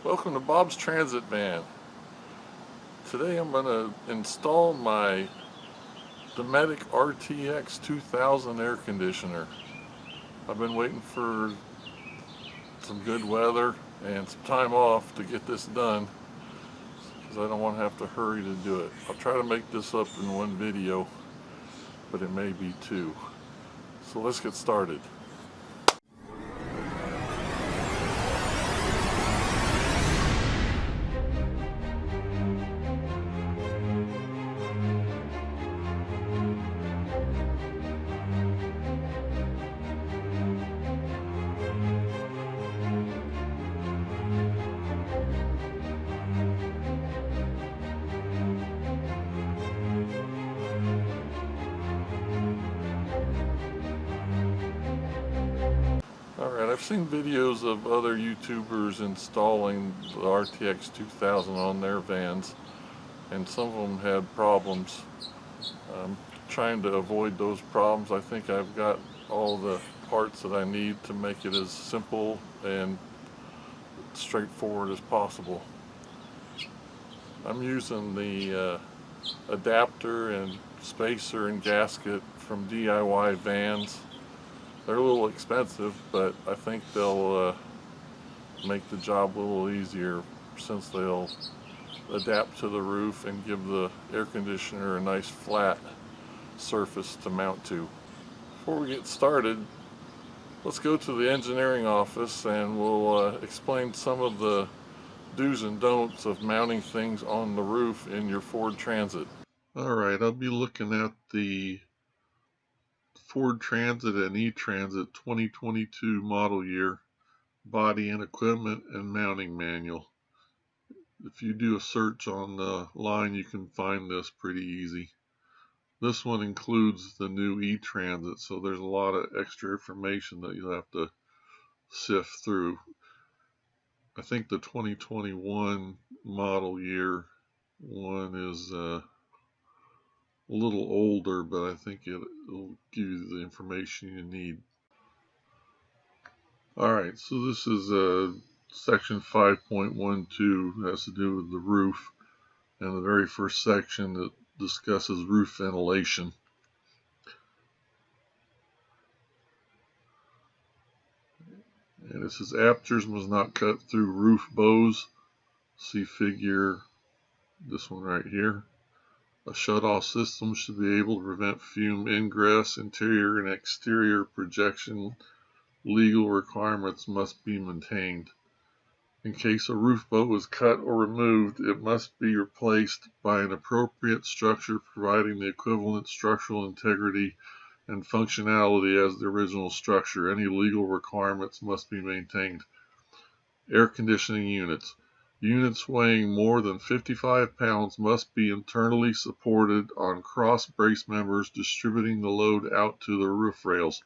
Welcome to Bob's Transit Van. Today I'm going to install my Dometic RTX-2000 Air Conditioner. I've been waiting for some good weather and some time off to get this done because I don't want to have to hurry to do it. I'll try to make this up in one video, but it may be two. So let's get started. Alright, I've seen videos of other YouTubers installing the RTX 2000 on their vans, and some of them had problems. Trying to avoid those problems, I think I've got all the parts that I need to make it as simple and straightforward as possible. I'm using the adapter and spacer and gasket from DIY Vans. They're a little expensive, but I think they'll make the job a little easier since they'll adapt to the roof and give the air conditioner a nice flat surface to mount to. Before we get started, let's go to the engineering office and we'll explain some of the do's and don'ts of mounting things on the roof in your Ford Transit. Alright, I'll be looking at the Ford Transit and E-Transit 2022 model year body and equipment and mounting manual. If you do a search on the line, you can find this pretty easy. This one includes the new E-Transit, so there's a lot of extra information that you'll have to sift through. I think the 2021 model year one is a little older, but I think it'll give you the information you need. Alright, so this is section 5.12, has to do with the roof, and the very first section that discusses roof ventilation. And it says apertures must not cut through roof bows. See figure, this one right here. A shutoff system should be able to prevent fume ingress. Interior and exterior projection legal requirements must be maintained. In case a roof bow is cut or removed, it must be replaced by an appropriate structure providing the equivalent structural integrity and functionality as the original structure. Any legal requirements must be maintained. Air conditioning units. Units weighing more than 55 pounds must be internally supported on cross brace members, distributing the load out to the roof rails.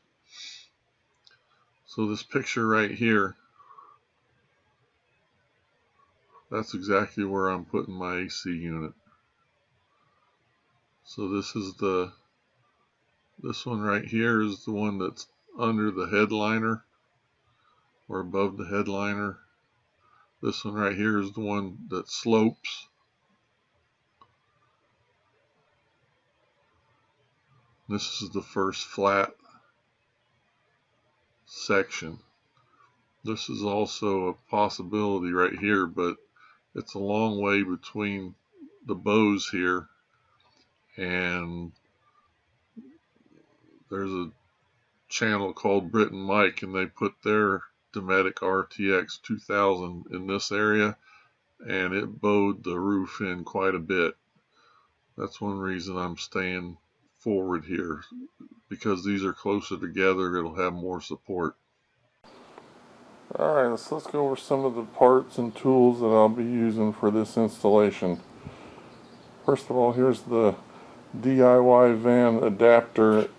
So this picture right here, that's exactly where I'm putting my AC unit. So this one right here is the one that's under the headliner or above the headliner. This one right here is the one that slopes. This is the first flat section. This is also a possibility right here, but it's a long way between the bows here, and there's a channel called Brit and Mike, and they put their Dometic RTX-2000 in this area, and it bowed the roof in quite a bit. That's one reason I'm staying forward here, because these are closer together, it'll have more support. Alright, so let's go over some of the parts and tools that I'll be using for this installation. First of all, here's the DIY van adapter.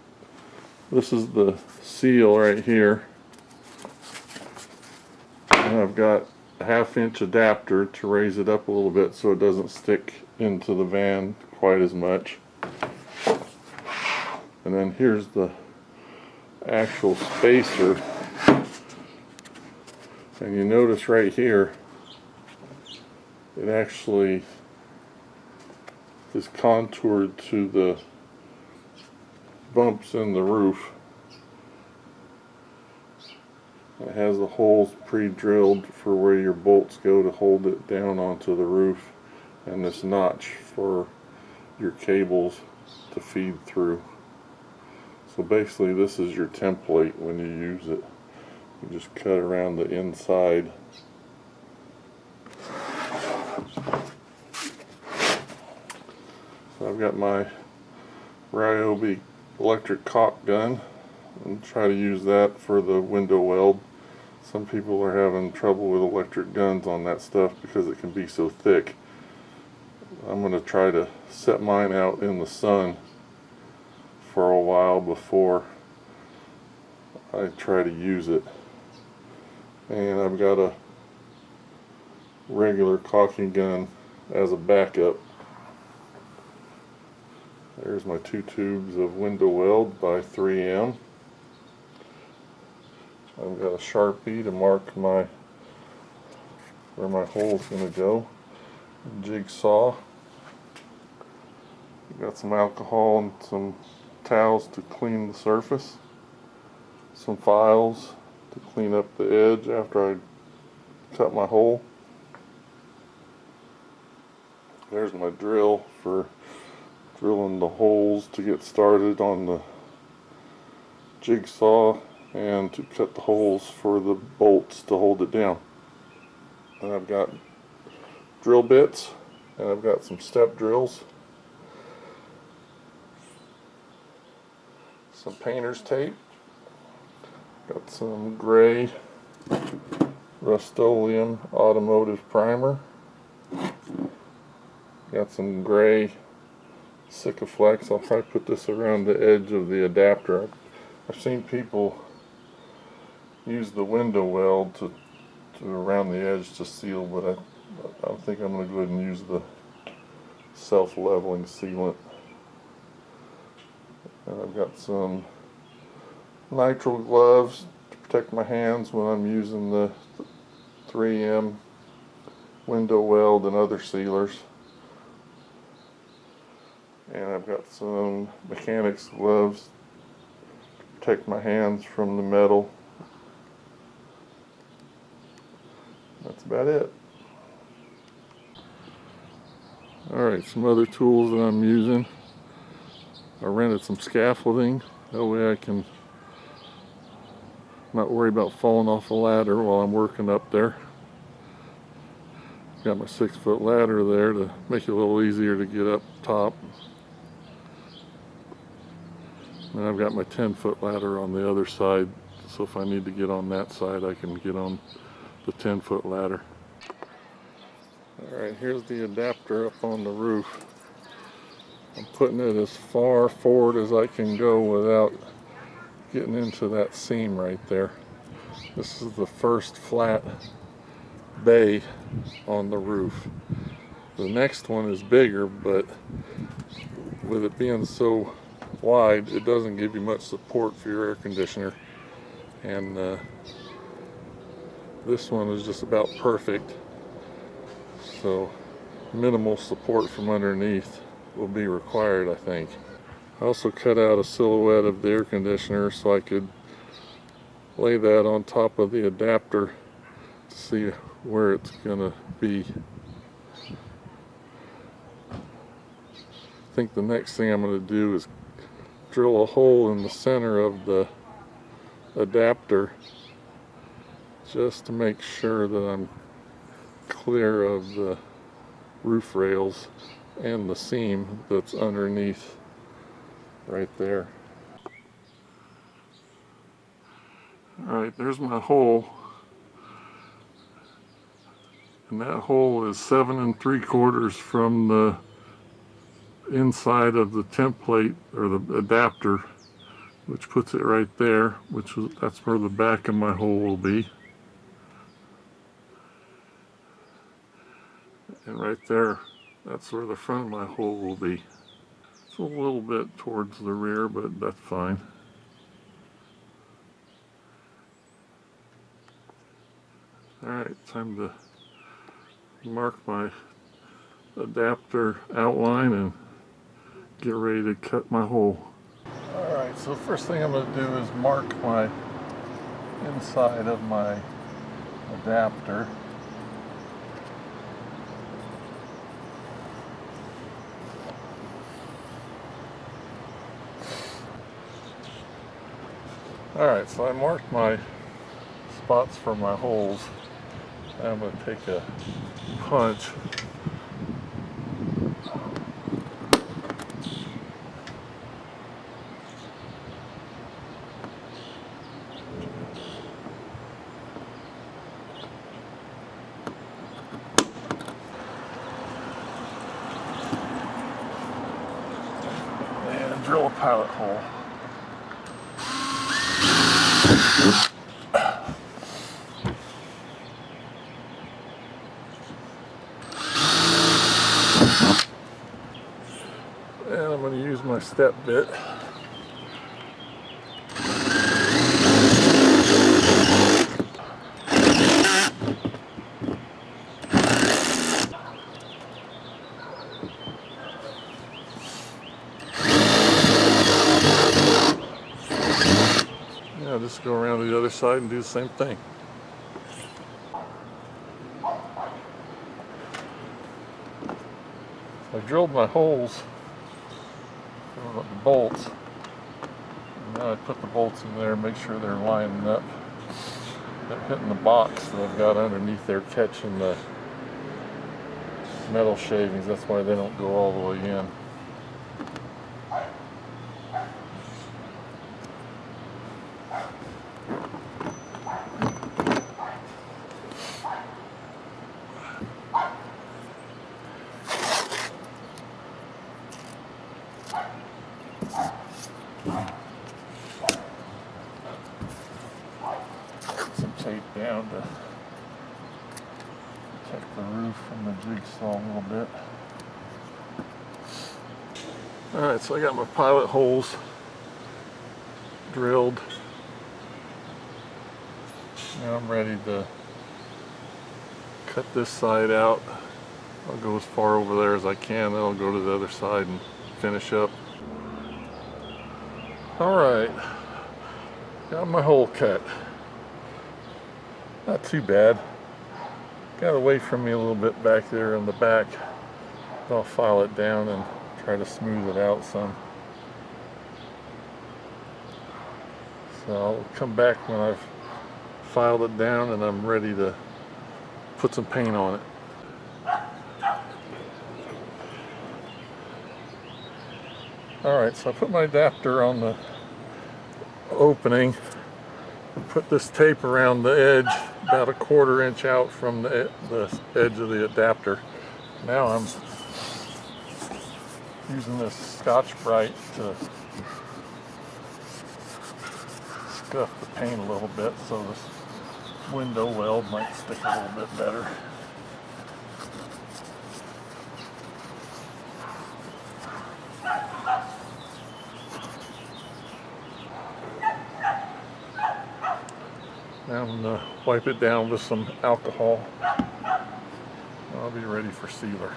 This is the seal right here. And I've got a 1/2 inch adapter to raise it up a little bit so it doesn't stick into the van quite as much. And then here's the actual spacer. And you notice right here, it actually is contoured to the bumps in the roof. It has the holes pre-drilled for where your bolts go to hold it down onto the roof, and this notch for your cables to feed through. So basically this is your template when you use it. You just cut around the inside. So I've got my Ryobi electric caulk gun and try to use that for the window weld. Some people are having trouble with electric guns on that stuff because it can be so thick. I'm going to try to set mine out in the sun for a while before I try to use it. And I've got a regular caulking gun as a backup. There's my 2 tubes of window weld by 3M. I've got a Sharpie to mark where my hole's going to go. A jigsaw. I've got some alcohol and some towels to clean the surface. Some files to clean up the edge after I cut my hole. There's my drill for drilling the holes to get started on the jigsaw, and to cut the holes for the bolts to hold it down. And I've got drill bits, and I've got some step drills, some painter's tape, got some gray Rust-Oleum automotive primer, got some gray Sikaflex. I'll probably put this around the edge of the adapter. I've seen people use the window weld to around the edge to seal, but I think I'm going to go ahead and use the self-leveling sealant. And I've got some nitrile gloves to protect my hands when I'm using the 3M window weld and other sealers. And I've got some mechanics gloves to protect my hands from the metal. That's about it. Alright, some other tools that I'm using. I rented some scaffolding. That way I can not worry about falling off a ladder while I'm working up there. Got my 6-foot ladder there to make it a little easier to get up top. And I've got my 10-foot ladder on the other side, so if I need to get on that side, I can get on the 10-foot ladder. Alright, here's the adapter up on the roof. I'm putting it as far forward as I can go without getting into that seam right there. This is the first flat bay on the roof. The next one is bigger, but with it being so wide, it doesn't give you much support for your air conditioner. And this one is just about perfect. So minimal support from underneath will be required, I think. I also cut out a silhouette of the air conditioner so I could lay that on top of the adapter to see where it's gonna be. I think the next thing I'm going to do is drill a hole in the center of the adapter just to make sure that I'm clear of the roof rails and the seam that's underneath right there. Alright, there's my hole. And that hole is 7 3/4 from the inside of the template or the adapter, which puts it right there, that's where the back of my hole will be. And right there, that's where the front of my hole will be. It's a little bit towards the rear, but that's fine. Alright, time to mark my adapter outline and get ready to cut my hole. Alright, so first thing I'm going to do is mark my inside of my adapter. Alright, so I marked my spots for my holes. Now I'm going to take a punch. And drill a pilot hole. And I'm going to use my step bit. Yeah, just go around to the other side and do the same thing. I drilled my holes for the bolts, and now I put the bolts in there, make sure they're lining up. They're hitting the box that I've got underneath there, catching the metal shavings. That's why they don't go all the way in. Some tape down to protect the roof from the jigsaw a little bit. Alright, so I got my pilot holes drilled. Now I'm ready to cut this side out. I'll go as far over there as I can, then I'll go to the other side and finish up. Alright, got my hole cut. Not too bad. Got away from me a little bit back there in the back. I'll file it down and try to smooth it out some. So I'll come back when I've filed it down and I'm ready to put some paint on it. Alright, so I put my adapter on the opening. Put this tape around the edge, about a 1/4 inch out from the edge of the adapter. Now I'm using this Scotch-Brite to scuff the paint a little bit so this window weld might stick a little bit better. Now I'm going to wipe it down with some alcohol. I'll be ready for sealer.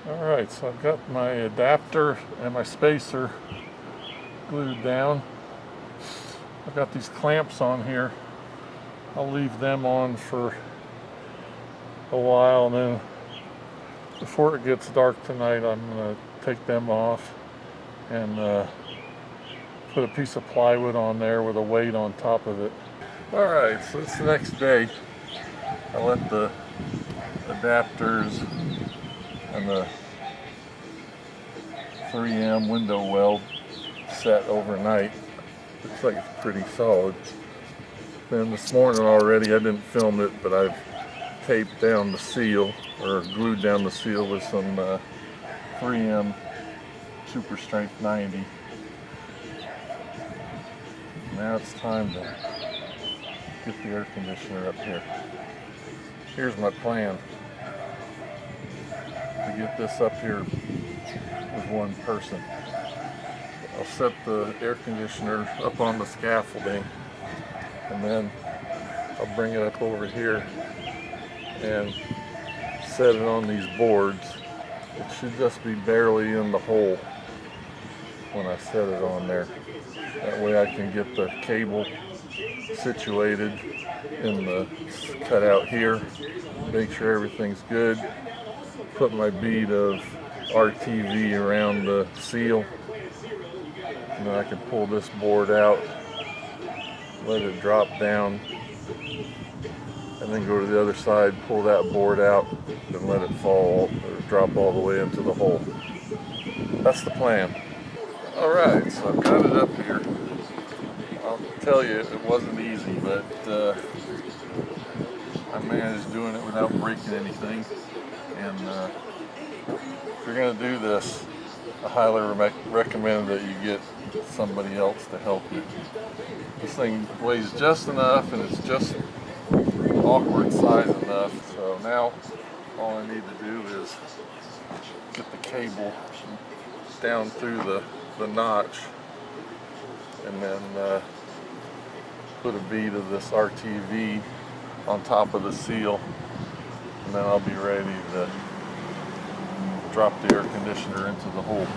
Alright, so I've got my adapter and my spacer glued down. I've got these clamps on here. I'll leave them on for a while, and then before it gets dark tonight I'm going to take them off and put a piece of plywood on there with a weight on top of it. Alright, so it's the next day. I let the adapters and the 3M window weld set overnight. Looks like it's pretty solid. Then this morning already, I didn't film it, but I've taped down the seal, or glued down the seal with some 3M Super Strength 90. Now it's time to get the air conditioner up here. Here's my plan to get this up here with one person. I'll set the air conditioner up on the scaffolding, and then I'll bring it up over here and set it on these boards It should just be barely in the hole when I set it on there. That way I can get the cable situated in the cutout here, make sure everything's good, put my bead of RTV around the seal, and then I can pull this board out, let it drop down, and then go to the other side, pull that board out, and let it fall or drop all the way into the hole. That's the plan. Alright, so I've got it up here. I'll tell you, it wasn't easy, but I managed doing it without breaking anything. And if you're going to do this, I highly recommend that you get somebody else to help you. This thing weighs just enough and it's just awkward size enough, so now all I need to do is get the cable down through the notch and then put a bead of this RTV on top of the seal, and then I'll be ready to drop the air conditioner into the hole.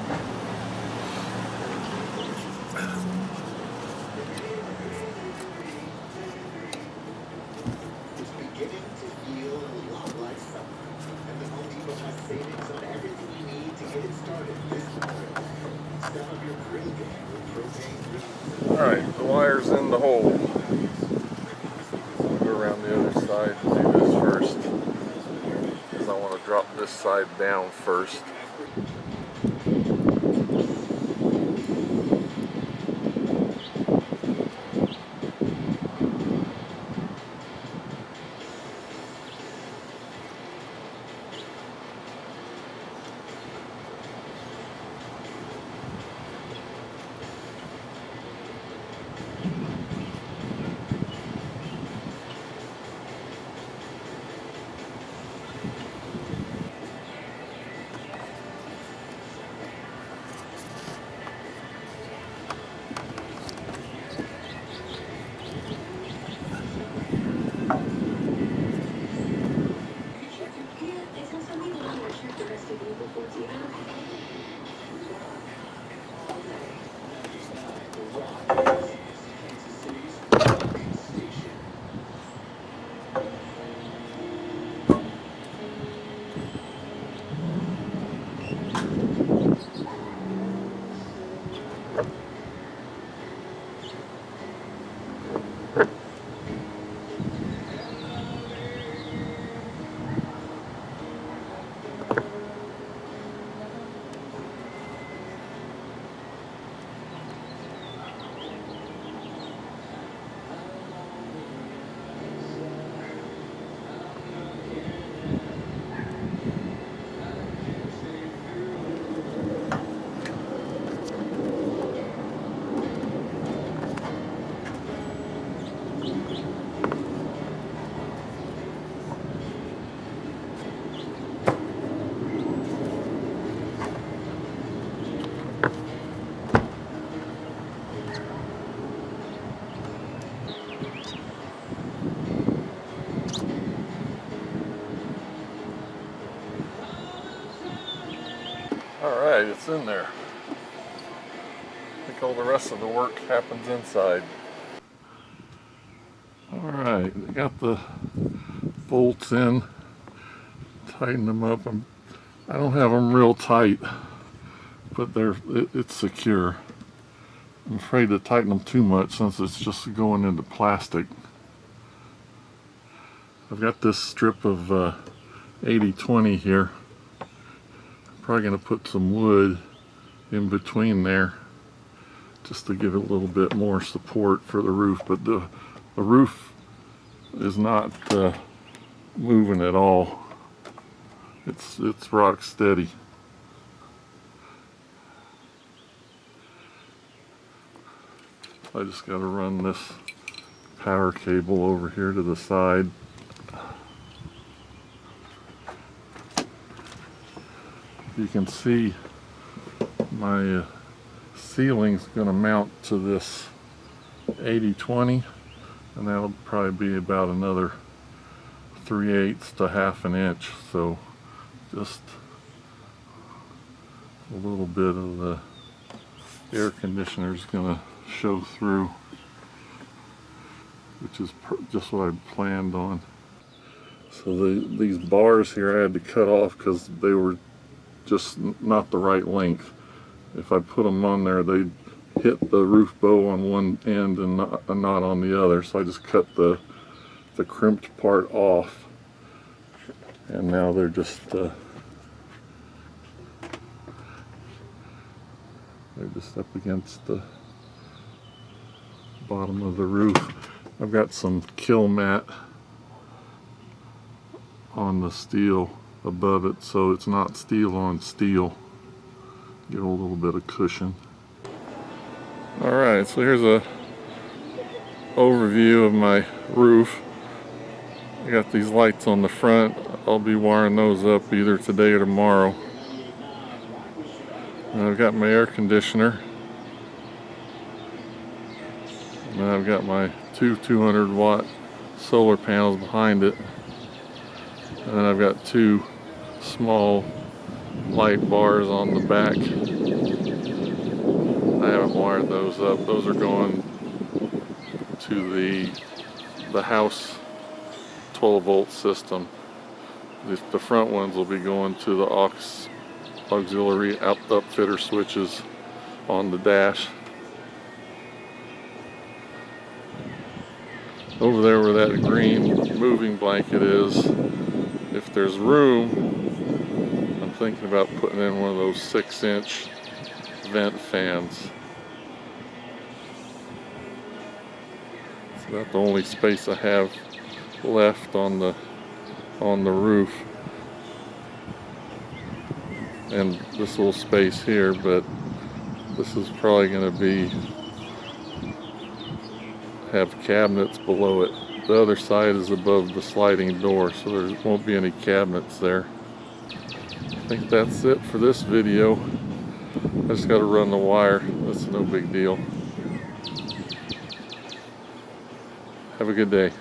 Alright, the wire's in the hole. I'll go around the other side and do this first, because I want to drop this side down first. Alright, it's in there. I think all the rest of the work happens inside. Alright, I got the bolts in, tighten them up. I don't have them real tight, but it's secure. I'm afraid to tighten them too much since it's just going into plastic. I've got this strip of 80/20 here. Probably going to put some wood in between there just to give it a little bit more support for the roof, but the roof is not moving at all. It's rock steady. I just got to run this power cable over here to the side. You can see my ceiling's going to mount to this 80/20, and that'll probably be about another 3/8 to half an inch. So just a little bit of the air conditioner is going to show through, which is just what I planned on. So these bars here I had to cut off because they were just not the right length. If I put them on there, they'd hit the roof bow on one end and not on the other. So I just cut the crimped part off, and now they're just up against the bottom of the roof. I've got some kill mat on the steel above it, so it's not steel on steel. Get a little bit of cushion. Alright, so here's a overview of my roof. I got these lights on the front. I'll be wiring those up either today or tomorrow. And I've got my air conditioner. And I've got my two 200-watt solar panels behind it. And then I've got two small light bars on the back. I haven't wired those up. Those are going to the house 12-volt system. The front ones will be going to the auxiliary upfitter switches on the dash. Over there where that green moving blanket is, if there's room, I'm thinking about putting in one of those 6-inch vent fans. It's about the only space I have left on the roof, and this little space here, but this is probably going to have cabinets below it. The other side is above the sliding door, so there won't be any cabinets there. I think that's it for this video. I just got to run the wire. That's no big deal. Have a good day.